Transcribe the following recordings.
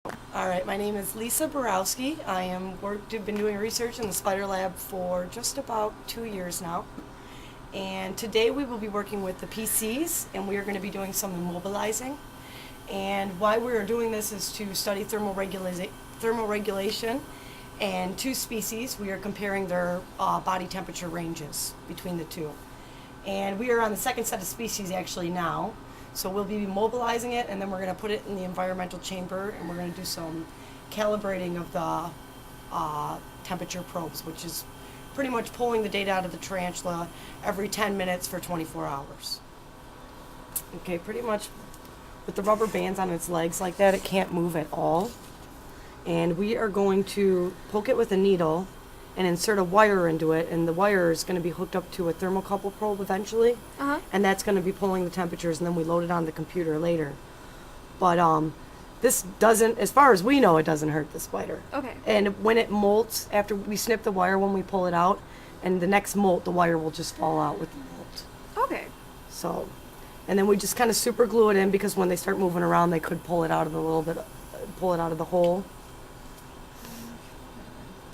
All right, my name is Lisa Borowski. I've been doing research in the Spider Lab for just about 2 years now. And today we will be working with the PCs, and we are going to be doing some immobilizing. And why we are doing this is to study thermal regulation and two species. We are comparing their body temperature ranges between the two. And we are on the second set of species actually now. So we'll be mobilizing it, and then we're going to put it in the environmental chamber, and we're going to do some calibrating of the temperature probes, which is pretty much pulling the data out of the tarantula every 10 minutes for 24 hours. Okay, pretty much with the rubber bands on its legs like that, it can't move at all. And we are going to poke it with a needle and insert a wire into it, and the wire is going to be hooked up to a thermocouple probe eventually, and that's going to be pulling the temperatures, and then we load it on the computer later. But this doesn't, as far as we know, it doesn't hurt the spider. Okay. And when it molts, after we snip the wire when we pull it out, and the next molt, the wire will just fall out with the molt. Okay. So, and then we just kind of super glue it in, because when they start moving around, they could pull it out of the hole.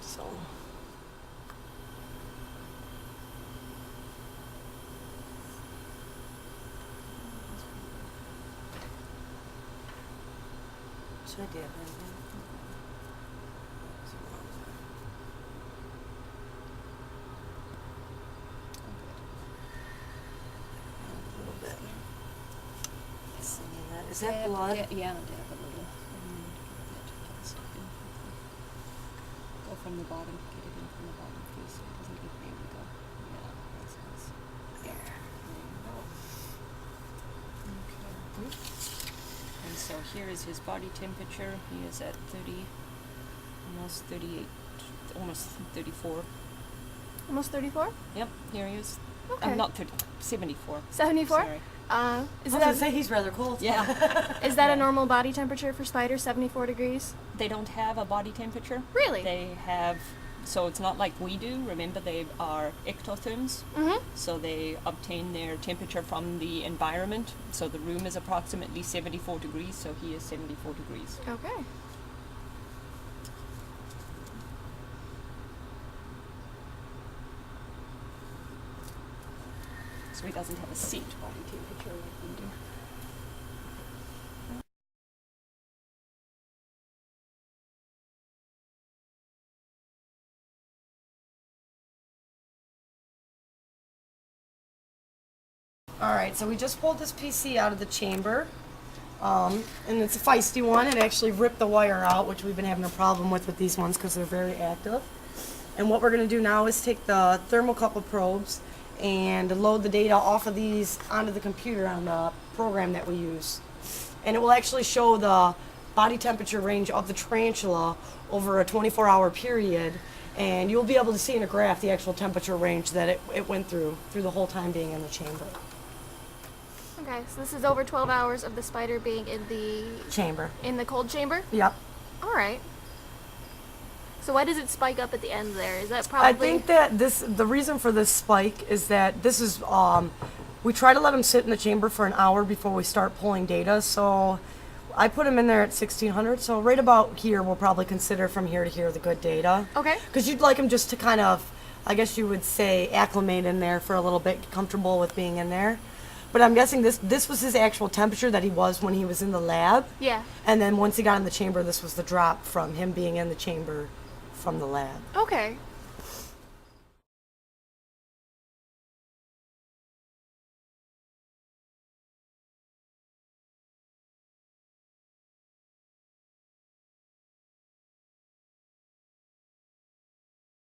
So. Should I dab it? A little bit. Is that blood? Yeah, dab a little. Go from the bottom, get it in from the bottom, please, so it doesn't get, there we go. Yeah, that's nice. There. There you go. Okay. And so here is his body temperature. He is at 30, almost 38, almost 34. Almost 34? Yep, here he is. Okay. Not 30, 74. 74? Sorry. Is I was that gonna say he's rather cold. Yeah. is that a normal body temperature for spiders? 74 degrees? They don't have a body temperature. Really? They have, so it's not like we do. Remember, they are ectotherms. Mm-hmm. So they obtain their temperature from the environment. So the room is approximately 74 degrees, so he is 74 degrees. Okay. So he doesn't have a set body temperature like we do. All right, so we just pulled this PC out of the chamber, and it's a feisty one. It actually ripped the wire out, which we've been having a problem with these ones because they're very active. And what we're going to do now is take the thermocouple probes and load the data off of these onto the computer on the program that we use. And it will actually show the body temperature range of the tarantula over a 24-hour period, and you'll be able to see in a graph the actual temperature range that it went through the whole time being in the chamber. Okay, so this is over 12 hours of the spider being Chamber. in the cold chamber? Yep. All right. So why does it spike up at the end there? Is that probably... I think that the reason for this spike is that this is, we try to let them sit in the chamber for an hour before we start pulling data. So I put them in there at 1600. So right about here, we'll probably consider from here to here the good data. Okay. Because you'd like them just to kind of, I guess you would say, acclimate in there for a little bit, get comfortable with being in there. But I'm guessing this was his actual temperature that he was when he was in the lab. Yeah. And then once he got in the chamber, this was the drop from him being in the chamber from the lab. Okay.